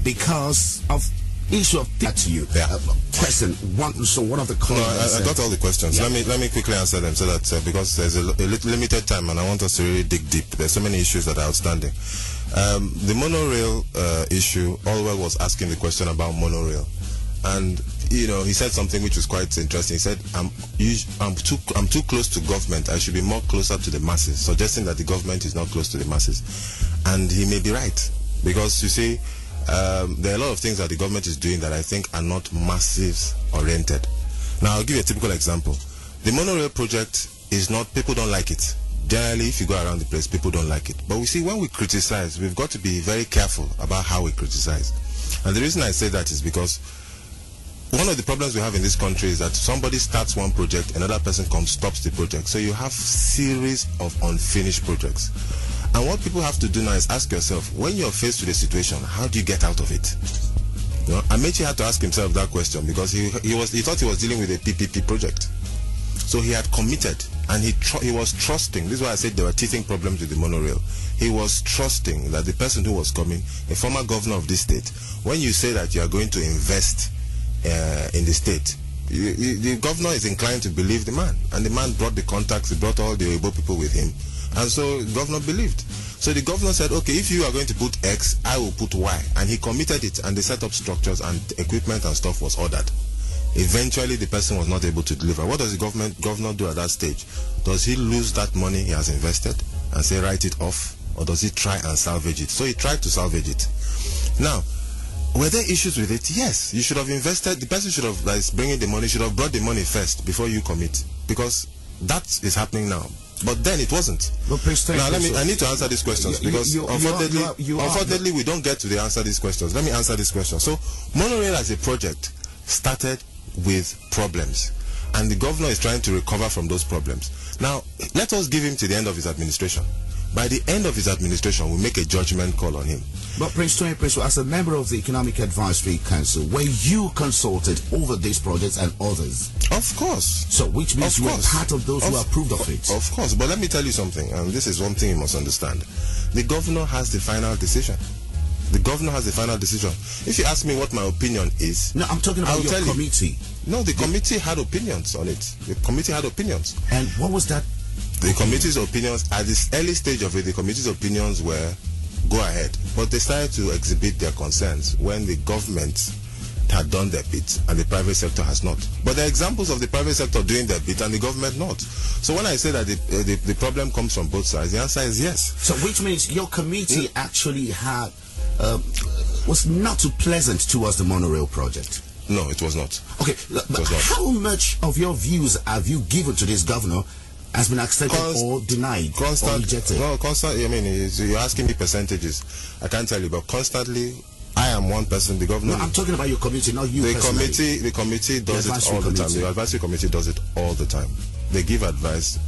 because of issue of that to you. Question one. So one of the callers. No, I got all the questions. Yeah. Let me quickly answer them so that because there's a little limited time and I want us to really dig deep. There's so many issues that are outstanding. The monorail issue. Allwell was asking the question about monorail, and you know he said something which was quite interesting. He said, "I'm too close to government. I should be more closer to the masses," suggesting that the government is not close to the masses, and he may be right because you see. There are a lot of things that the government is doing that I think are not masses oriented. Now I'll give you a typical example. The monorail project is not, people don't like it. Generally, if you go around the place, people don't like it. But we see when we criticize, we've got to be very careful about how we criticize. And the reason I say that is because one of the problems we have in this country is that somebody starts one project, another person comes, stops the project. So you have series of unfinished projects. And what people have to do now is ask yourself, when you're faced with a situation, how do you get out of it? You know, Amechi had to ask himself that question because he thought he was dealing with a PPP project. So he had committed and he was trusting. This is why I said there were teething problems with the monorail. He was trusting that the person who was coming, a former governor of this state, when you say that you are going to invest in the state, the governor is inclined to believe the man. And the man brought the contacts, he brought all the Igbo people with him. And so the governor believed. So the governor said, okay, if you are going to put X, I will put Y. And he committed it, and they set up structures and equipment and stuff was ordered. Eventually, the person was not able to deliver. What does the governor do at that stage? Does he lose that money he has invested and say, write it off? Or does he try and salvage it? So he tried to salvage it. Now, were there issues with it? Yes. You should have invested. The person should have, that is bringing the money, should have brought the money first before you commit. Because that is happening now. But then it wasn't. Now I need to answer these questions because unfortunately we don't get to the answer these questions. Let me answer this question. So monorail as a project started with problems and the governor is trying to recover from those problems. Now let us give him to the end of his administration. By the end of his administration, we make a judgment call on him. But Prince Tony, as a member of the Economic Advisory Council, were you consulted over these projects and others? Of course. So which means you were part of those who approved of it? Of course. But let me tell you something, and this is one thing you must understand. The governor has the final decision. The governor has the final decision. If you ask me what my opinion is... No, I'm talking about your committee. No, the committee had opinions on it. The committee had opinions. And what was that? The committee's opinions, at this early stage of it, the committee's opinions were go ahead. But they started to exhibit their concerns when the government had done their bit and the private sector has not. But there are examples of the private sector doing their bit and the government not. So when I say that the problem comes from both sides, the answer is yes. So which means your committee actually had was not too pleasant towards the monorail project? No, it was not. Okay, but how much of your views have you given to this governor has been accepted or denied or rejected? No, constantly. I mean, you're asking me percentages. I can't tell you, but constantly, I am one person. The governor. No, I'm talking about your committee, not you. The committee does it all the time. The advisory committee does it all the time. They give advice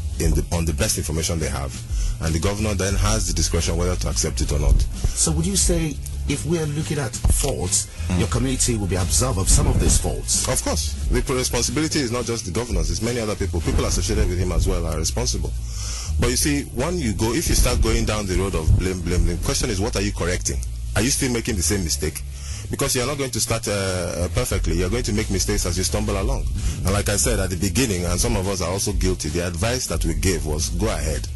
on the best information they have, and the governor then has the discretion whether to accept it or not. So, would you say, if we are looking at faults, your committee will be absolved of some of these faults? Of course. The responsibility is not just the governors, it's many other people. People associated with him as well are responsible. But you see, if you start going down the road of blame, the question is, what are you correcting? Are you still making the same mistake? Because you're not going to start perfectly. You're going to make mistakes as you stumble along. And like I said at the beginning, and some of us are also guilty, the advice that we gave was go ahead.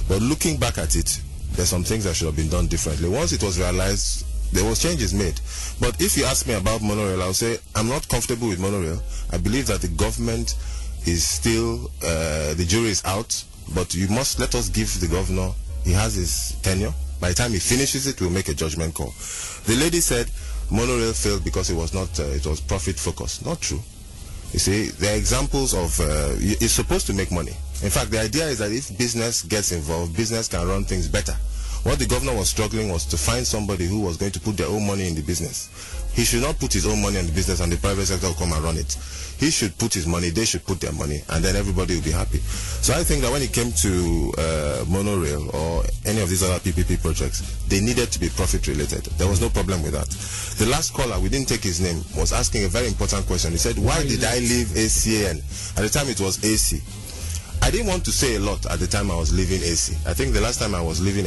But looking back at it, there's some things that should have been done differently. Once it was realized, there was changes made. But if you ask me about monorail, I'll say I'm not comfortable with monorail. I believe that the government is still, the jury is out, but you must let us give the governor, he has his tenure. By the time he finishes it, we'll make a judgment call. The lady said monorail failed because it was not, it was profit focused. Not true. You see, there are examples of, it's supposed to make money. In fact, the idea is that if business gets involved, business can run things better. What the governor was struggling was to find somebody who was going to put their own money in the business. He should not put his own money in the business and the private sector will come and run it. He should put his money, they should put their money, and then everybody will be happy. So I think that when it came to monorail or any of these other PPP projects, they needed to be profit related. There was no problem with that. The last caller, we didn't take his name, was asking a very important question. He said, why did I leave ACAN? At the time it was AC. I didn't want to say a lot at the time I was leaving AC. I think the last time I was leaving